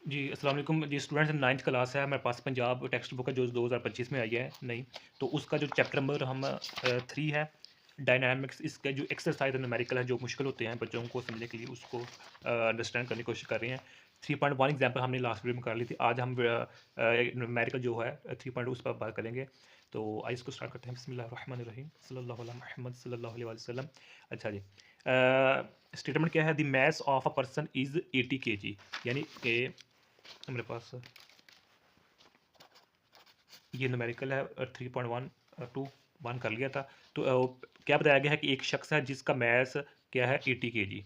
जी, अस्सलाम वालेकुम जी students 9th class है हमारे पास पंजाब टेक्स्ट बुक है जो 2025 में आई है नई। तो उसका जो चैप्टर नंबर 3 है डायनामिक्स इसका जो एक्सरसाइज और न्यूमेरिकल है जो मुश्किल होते हैं बच्चों को समझने के लिए उसको अंडरस्टैंड करने की कोशिश कर रहे हैं। 3.1 एग्जांपल हमने लास्ट वीडियो में कर ली थी। आज हम न्यूमेरिकल जो है 3 उस पर बात करेंगे। तो आइए इसको स्टार्ट करते हैं। बिस्मिल्लाहिर्रहमानिर्रहीम सल्लल्लाहु अलैहि मुहम्मद सल्लल्लाहु अलैहि वसल्लम। अच्छा जी, स्टेटमेंट क्या है? The mass of a person is 80 KG, यानी कि मेरे पास ये न्यूमेरिकल है 3.1 टू 1 कर लिया था। तो क्या बताया गया है कि एक शख्स है जिसका मैस क्या है 80 केजी।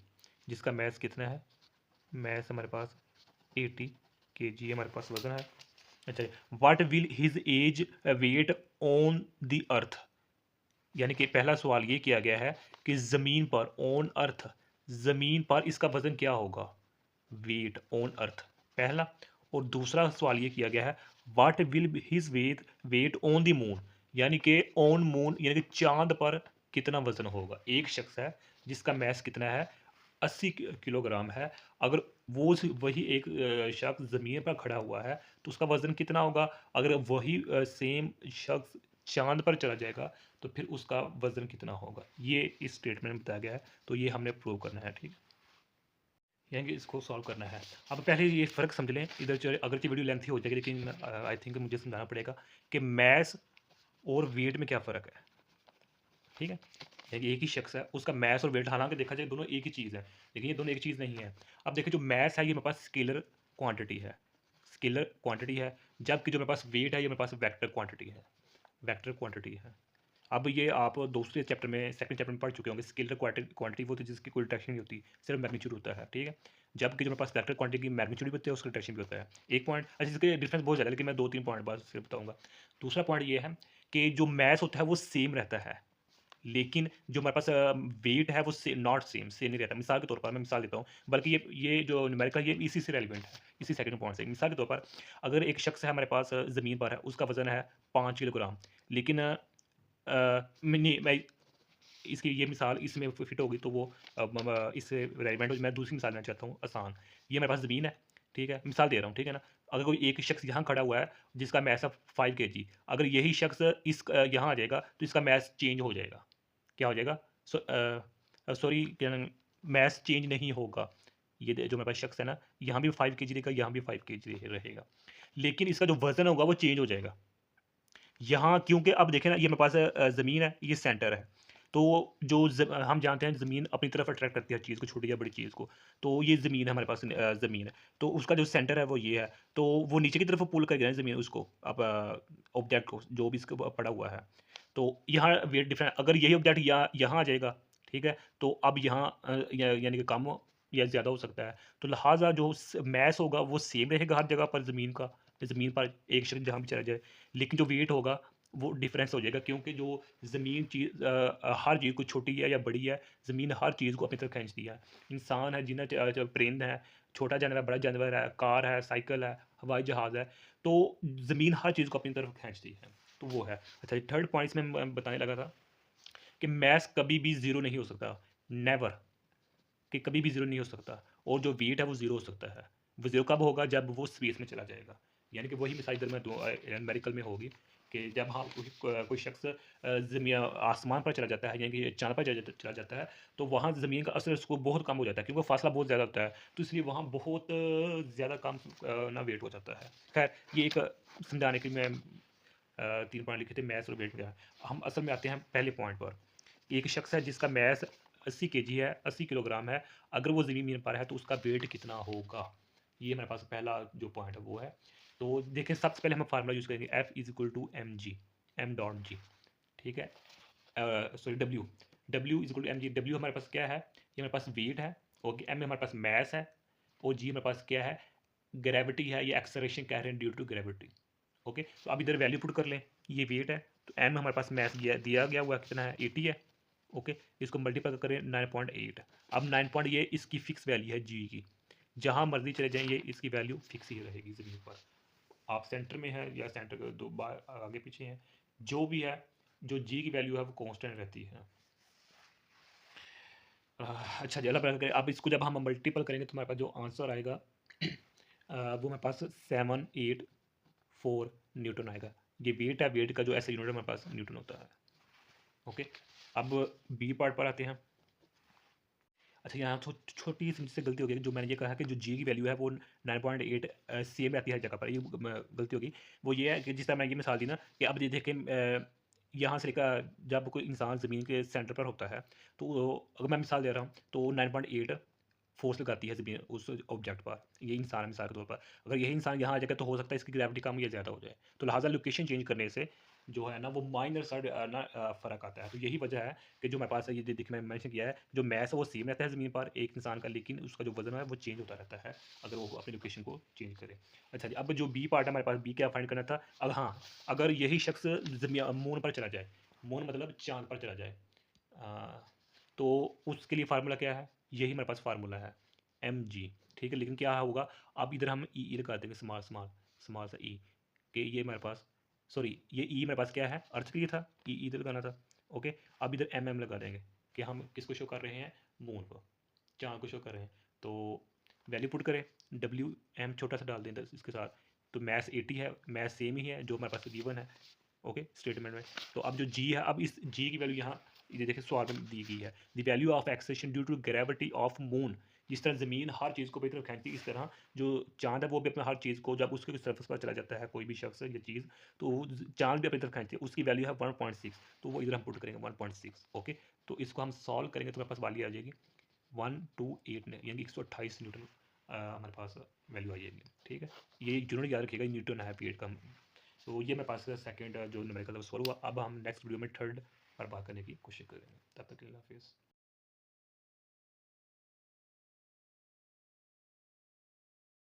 जिसका मैस कितना है? मैस हमारे पास 80 केजी हमारे पास वजन है। अच्छा, what will his age weight on the earth, यानी कि पहला सवाल ये किया गया है कि ज़मीन पर ऑन अर्थ, ज़मीन पर इसका वजन क्या होगा? वेट ऑन अर्थ पहला। और दूसरा सवाल ये किया गया है what will his weight on the moon, यानी कि ऑन मून यानी कि चांद पर कितना वजन होगा। एक शख्स है जिसका मैस कितना है 80 किलोग्राम है। अगर वही एक शख्स ज़मीन पर खड़ा हुआ है तो उसका वज़न कितना होगा? अगर वही सेम शख्स चांद पर चला जाएगा तो फिर उसका वज़न कितना होगा? ये इस स्टेटमेंट में बताया गया है। तो ये हमने प्रूव करना है, ठीक है, यानी कि इसको सॉल्व करना है। अब पहले ये फ़र्क समझ लें, इधर जो अगरचे वीडियो लेंथी हो जाएगी लेकिन आई थिंक मुझे समझाना पड़ेगा कि मैस और वेट में क्या फ़र्क है, ठीक है? यानी एक ही शख्स है, उसका मैस और वेट हालाँकि देखा जाए दोनों एक ही चीज़ है, लेकिन ये दोनों एक चीज़ नहीं है। अब देखिए जो मैस है ये मेरे पास स्केलर क्वांटिटी है, स्केलर क्वांटिटी है, जबकि जो मेरे पास वेट है ये मेरे पास वेक्टर क्वांटिटी है, वेक्टर क्वांटिटी है। अब ये आप दूसरे चैप्टर में सेकंड चैप्टर में पढ़ चुके होंगे। स्केलर क्वांटिटी वो होती है जिसकी कोई डिटेक्शन नहीं होती, सिर्फ मैग्नीट्यूड होता है, ठीक है? जबकि जो मेरे पास वेक्टर क्वांटिटी की मैग्नीट्यूड भी होती है, उसका डिटेक्शन भी होता है। एक पॉइंट अच्छा, इसके डिफरेंस बहुत ज़्यादा है लेकिन मैं 2-3 पॉइंट बाद फिर बताऊँगा। दूसरा पॉइंट ये है कि जो मास होता है वो सेम रहता है, लेकिन जो हमारे पास वेट है वो नॉट सेम, सेम नहीं रहता। मिसाल के तौर पर मैं मिसाल देता हूँ, बल्कि ये जो न्यूमेरिकल ये इसी से रेलिवेंट है, इसी सेकंड पॉइंट से। मिसाल के तौर पर अगर एक शख्स है हमारे पास ज़मीन पर है, उसका वज़न है 5 किलोग्राम, लेकिन नहीं मैं इसकी ये मिसाल इसमें फिट होगी तो वो इससे रेलिवेंट हो। मैं दूसरी मिसाल देना चाहता हूँ आसान। ये मेरे पास ज़मीन है, ठीक है? मिसाल दे रहा हूँ, ठीक है ना? अगर कोई एक शख्स यहाँ खड़ा हुआ है जिसका मैस है 5 केजी, अगर यही शख्स यहाँ आ जाएगा तो इसका मैस चेंज हो जाएगा। क्या हो जाएगा? सॉरी, क्या नाम, मैस चेंज नहीं होगा। जो मेरे पास शख्स है ना, यहाँ भी 5 केजी रहेगा, यहाँ भी 5 केजी रहेगा। लेकिन इसका जो वज़न होगा वो चेंज हो जाएगा। यहाँ क्योंकि अब देखें ना, ये मेरे पास ज़मीन है, ये सेंटर है। तो जो हम जानते हैं ज़मीन अपनी तरफ अट्रैक्ट करती है हर चीज़ को, छोटी या बड़ी चीज़ को। तो ये ज़मीन है हमारे पास, ज़मीन है। तो उसका जो सेंटर है वो ये है। तो वो नीचे की तरफ पुल करेगा ना ज़मीन उसको, अब ऑब्जेक्ट को जो भी इसके ऊपर पड़ा हुआ है। तो यहाँ वेट डिफरेंट, अगर यही ऑब्जेक्ट यहाँ आ जाएगा, ठीक है? तो अब यहाँ यानी कि कम या ज़्यादा हो सकता है। तो लिहाज़ा जो मैस होगा वो सेम रहेगा हर जगह पर ज़मीन का। ज़मीन पर एक शख्स जहाँ भी चला जाए, लेकिन जो वेट होगा वो डिफरेंस हो जाएगा, क्योंकि जो ज़मीन चीज़ हर चीज़ को छोटी है या बड़ी है, ज़मीन हर चीज़ को अपनी तरफ खींचती है। इंसान है, जिन्ना परिंद है, छोटा जानवर है, बड़ा जानवर है, कार है, साइकिल है, हवाई जहाज़ है। तो ज़मीन हर चीज़ को अपनी तरफ खींचती है। तो वो है। अच्छा, थर्ड पॉइंट में मैं बताने लगा था कि मैथ्स कभी भी ज़ीरो नहीं हो सकता। नेवर, कि कभी भी ज़ीरो नहीं हो सकता। और जो वेट है वो ज़ीरो हो सकता है। वो ज़ीरो कब होगा? जब वो स्पेस में चला जाएगा। यानी कि वही मिसाल इधर मैं दूँ न्यूमेरिकल में होगी कि जब हाँ कोई शख्स आसमान पर चला जाता है, यानी कि चाँद पर चला जाता है, तो वहाँ ज़मीन का असर उसको बहुत कम हो जाता है, क्योंकि फ़ासला बहुत ज़्यादा होता है। तो इसलिए वहाँ बहुत ज़्यादा कम ना वेट हो जाता है। खैर, ये एक समझाने के लिए मैं 3 पॉइंट लिखे थे, मैथ्स और वेट का। हम असल में आते हैं पहले पॉइंट पर। एक शख्स है जिसका मैस 80 केजी है, 80 किलोग्राम है। अगर वो ज़मीन पर है तो उसका वेट कितना होगा? ये मेरे पास पहला जो पॉइंट है वो है। तो देखें, सबसे पहले हम फार्मूला यूज़ करेंगे F is equal to mg, m dot g, ठीक है? Sorry, W, W is equal to mg। W हमारे पास क्या है? ये हमारे पास वेट है, ओके। m हमारे पास मैस है, और g हमारे पास क्या है? ग्रेविटी है, या एक्सेलरेशन कह रहे हैं ड्यू टू ग्रेविटी, ओके। तो अब इधर वैल्यू पुट कर लें। ये वेट है, तो m हमारे पास मैस दिया गया हुआ कितना है? 80 है, ओके। इसको मल्टीप्लाई करें 9.8। अब 9 ये इसकी फिक्स वैल्यू है जी की। जहाँ मर्जी चले जाएं, ये इसकी वैल्यू फिक्स ही रहेगी ज़मीन पर। आप सेंटर में हैं या सेंटर के दो बार आगे पीछे हैं, जो भी है, जो जी की वैल्यू है वो कांस्टेंट रहती है। अच्छा जी, अल्लाह करें। अब इसको जब हम मल्टीपल करेंगे तो हमारे पास जो आंसर आएगा वो मेरे पास 784 न्यूटन आएगा। ये वेट है, वेट का जो ऐसा यूनिट है मेरे पास न्यूटन होता है। ओके, अब बी पार्ट पर आते हैं। अच्छा, यहाँ छोटी सी मुझसे गलती हो गई, जो मैंने ये कहा कि जो जी की वैल्यू है वो 9.8 सेम रहती है हर जगह पर, ये गलती होगी। वो ये है कि जिस तरह मैंने ये मिसाल दी ना कि अब ये देखें, यहाँ से लेकर जब कोई इंसान ज़मीन के सेंटर पर होता है, तो अगर मैं मिसाल दे रहा हूँ तो 9.8 फोर्स लगाती है ज़मीन उस ऑब्जेक्ट पर। ये इंसान है मिसाल के तौर पर, अगर यही इंसान यहाँ आ जाएगा तो हो सकता है इसकी ग्रेविटी कम या ज़्यादा हो जाए, तो लिहाजा लोकेशन चेंज करने से जो है ना वो माइनर सा फ़र्क आता है। तो यही वजह है कि जो मेरे पास है, ये देखिए मैं मेंशन किया है, जो मैस है वो सेम रहता है ज़मीन पर एक इंसान का, लेकिन उसका जो वज़न है वो चेंज होता रहता है अगर वो अपनी लोकेशन को चेंज करे। अच्छा जी, अब जो बी पार्ट है हमारे पास, बी क्या फाइंड करना था। अब हाँ, अगर यही शख्स मून पर चला जाए, मून मतलब चाँद पर चला जाए, अ, तो उसके लिए फार्मूला क्या है, यही मेरे पास फार्मूला है mg। ठीक है, लेकिन क्या होगा, अब इधर हम ई लगा देंगे, स्मॉल स्मॉल स्मॉल सा ई, कि ये मेरे पास, सॉरी ये ई मेरे पास क्या है, अर्थ के लिए था, ई इधर लगाना था। ओके, अब इधर एम लगा देंगे कि हम किसको शो कर रहे हैं, मून को, चाँद को शो कर रहे हैं। तो वैल्यू पुट करें, डब्ल्यू एम छोटा सा डाल दें इसके साथ, तो मैथ 80 है, मैथ सेम ही है जो हमारे पास गिवन है। ओके, स्टेटमेंट में। तो अब जो जी है, अब इस जी की वैल्यू यहाँ ये देखिए सवाल में दी गई है, the value of acceleration due to gravity of moon. जिस तरह ज़मीन हर चीज़ को अपनी तरफ खींचती है, इस तरह जो चांद है वो भी अपना हर चीज़ को, जब उसके सरफेस पर चला जाता है कोई भी शख्स या चीज़, तो वो चांद भी अपनी तरफ खींचती है, उसकी वैल्यू है 1.6। तो वो इधर हम पुट करेंगे 1.6। ओके, तो इसको हम सॉल्व करेंगे तो मेरे पास वाली आ जाएगी 128 ने, यानी 128 न्यूटन हमारे पास वैल्यू आ जाएगी। ठीक है, ये यूनिट याद रखिएगा, न्यूटन है पीरियड का। तो ये मेरे पास सेकंड जो न्यूमेरिकल सॉल्व हुआ। अब हम नेक्स्ट वीडियो में थर्ड पर बात करने की कोशिश करेंगे। तब तक के लिए हाफिज़।